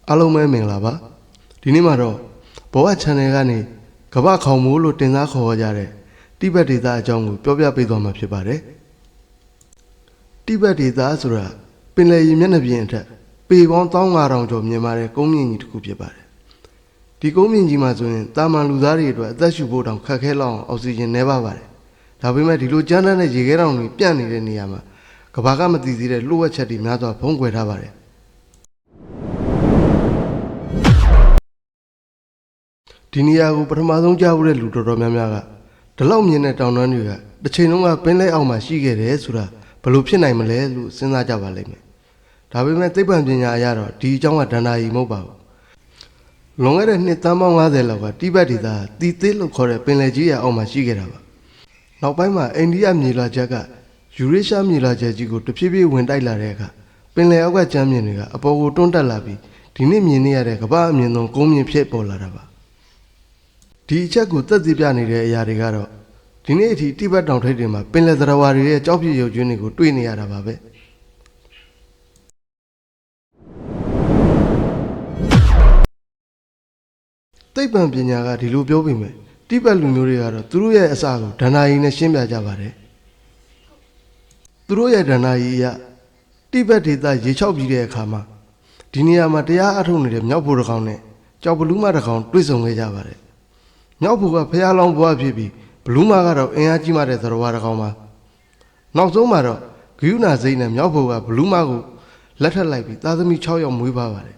အားလုံးပဲမင်္ဂလာပါဒီနေ့မှာတော့ဘောဝ channel ကနေကမ္ဘာခေါင်မိုးလို့တင်စားခေါ်ကြတဲ့တိဘက်ဒေသအကြောင်းကိုပြောပြပေးသွားမှာဖြစ်ပါတယ်တိဘက်ဒေသဆိုတာပင်လယ်ရေမျက်နှာပြင်အထက်ပေပေါင်း15000ကျော်မြင်ပါတယ်ကုန်းမြင့်ကြီးတစ်ခုဖြစ်ပါတယ်ဒီကုန်းမြင့်ကြီးမှာဆိုရင်တာမန်လူသားတွေအတွက်အသက်ရှူဖို့တောင်ခက်ခဲလောက်အောင်အောက်ဆီဂျင်နည်းပါပါတယ်ဒါပေမဲ့ဒီလိုကြမ်းတမ်းတဲ့ရေခဲတောင်တွေပြန့်နေတဲ့နေရာမှာကမ္ဘာကမသိသေးတဲ့လှုပ်ဝက်ချက်တွေများစွာဖုံးကွယ်ထားပါတယ်ဒီနေရာကိုပထမဆုံးကြားဖို့တဲ့လူတော်တော်များများကဒီလောက်မြင်တဲ့တောင်တန်းတွေကတစ်ချိန်လုံးကပင်လယ်အောက်မှာရှိခဲ့တယ်ဆိုတာဘယ်လိုဖြစ်နိုင်မလဲလို့စဉ်းစားကြပါလိမ့်မယ်ဒါပေမဲ့သိပ္ပံပညာအရတော့ဒီအကြောင်းကဒဏ္ဍာရီမဟုတ်ပါဘူးလွန်ခဲ့တဲ့နှစ်သန်းပေါင်း90လောက်ကတိဘက်ဒေသတီသေးလို့ခေါ်တဲ့ပင်လယ်ကြီးရဲ့အောက်မှာရှိခဲ့တာပါနောက်ပိုင်းမှာအိန္ဒိယမြေလွှာချက်ကယူရေရှားမြေလွှာချက်ကြီးကိုတဖြည်းဖြည်းဝင်တိုက်လာတဲ့အခါပင်လယ်အောက်ကကျမ်းမြင့်တွေကအပေါ်ကိုတွန်းတက်လာပြီးဒီနေ့မြင်နေရတဲ့ကမ္ဘာအမြင့်ဆုံးကုန်းမြင့်ဖြစ်ပေါ်လာတာပါဒီအချက်ကိုသက်သေပြနေတဲ့အရာတွေကတော့ဒီနေ့အထိတိဘက်တောင်ထိပ်တွေမှာပင်လယ်သရဝါတွေရဲ့ကြောက်ပြည့်ရုပ်ကျွန်းတွေကိုတွေ့နေရတာပါပဲသိပ္ပံပညာကဒီလိုပြောပေမဲ့တိဘက်လူမျိုးတွေကတော့သူတို့ရဲ့အစကိုဒဏ္ဍာရီနဲ့ရှင်းပြကြပါတယ်သူတို့ရဲ့ဒဏ္ဍာရီအရတိဘက်ဒေသရေချောက်ပြီးတဲ့အခါမှာဒီနေရာမှာတရားအထုတ်နေတဲ့မြောက်ဖို့တစ်ကောင်နဲ့ကြောက်ဘလူးမတစ်ကောင်တွေ့ဆုံခဲ့ကြပါတယ်မြောက်ဖို့ကဖျားလောင်းဘွားဖြစ်ပြီးဘလူးမကတော့အင်အားကြီးမှတဲ့သရဝါတစ်ကောင်ပါနောက်ဆုံးမှာတော့ဂယုဏစိတ်နဲ့မြောက်ဖို့ကဘလူးမကိုလက်ထပ်လိုက်ပြီးသားသမီး6ယောက်မွေးပါပါတယ်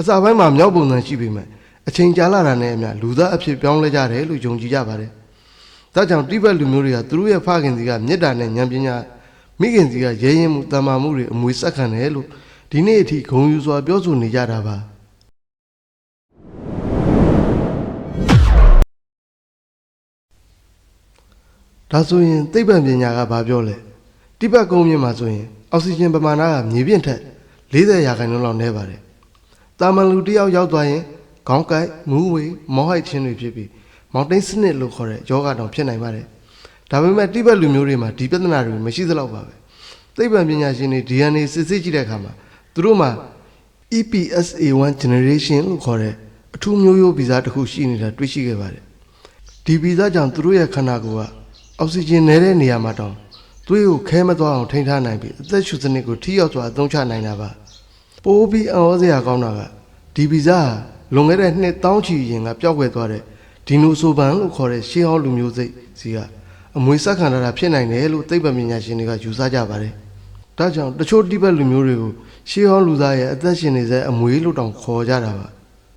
အစာပိုင်းမှာမြောက်ပုံစံရှိပေမဲ့အချိန်ကြာလာတာနဲ့အမျှလူသားအဖြစ်ပြောင်းလဲကြတယ်လို့ယုံကြည်ကြပါတယ်ဒါကြောင့်တိဘက်လူမျိုးတွေကသူတို့ရဲ့ဖခင်စီကမေတ္တာနဲ့ဉာဏ်ပညာမိခင်စီကရဲရင်မှုတမ္မာမှုတွေအမွေဆက်ခံတယ်လို့ဒီနေ့အထိဂုဏ်ယူစွာပြောဆိုနေကြတာပါဒါဆိုရင်သိပ္ပံပညာကဘာပြောလဲတိဘက်ကုန်းမြင့်မှာဆိုရင်အောက်ဆီဂျင်ပမာဏကမြေပြင်ထက်40%လောက်နည်းပါတယ်တာမန်လူတစ်ယောက်ရောက်သွားရင်ခေါင်းကိုက်မူးဝေမောဟိုက်ခြင်းတွေဖြစ်ပြီးမောင်တိန်စနစ်လို့ခေါ်တဲ့ယောဂတောင်ဖြစ်နိုင်ပါတယ်ဒါပေမဲ့တိဘက်လူမျိုးတွေမှာဒီပြဿနာတွေမရှိသလောက်ပါပဲသိပ္ပံပညာရှင်တွေ DNA စစ်ဆေးကြည့်တဲ့အခါမှာသူတို့မှာ EPSA1 generation လို့ခေါ်တဲ့အထူးမျိုးရိုးဗီဇတစ်ခုရှိနေတာတွေ့ရှိခဲ့ပါတယ်ဒီဗီဇကြောင့်သူတို့ရဲ့ခန္ဓာကိုယ်ကအောက်ဆီဂျင်နည်းတဲ့နေရာမှာတောင်သွေးကိုခဲမသွားအောင်ထိန်းထားနိုင်ပြီးအသက်ရှူစနစ်ကိုထိရောက်စွာအသုံးချနိုင်တာပါပိုးပြီးအော်စရာကောင်းတာကဒီဗီဇဟာလွန်ခဲ့တဲ့နှစ်တောင်းချီရင်ကပျောက်ကွယ်သွားတဲ့ဒီနိုဆိုဗန်လို့ခေါ်တဲ့ရှေးဟောင်းလူမျိုးစိတ်စီကအမွေဆက်ခံရတာဖြစ်နိုင်တယ်လို့သိပ္ပံပညာရှင်တွေကယူဆကြပါတယ်ဒါကြောင့်တချို့တိဘက်လူမျိုးတွေကိုရှေးဟောင်းလူသားရဲ့အသက်ရှင်နေစေအမွေလို့တောင်ခေါ်ကြတာပါ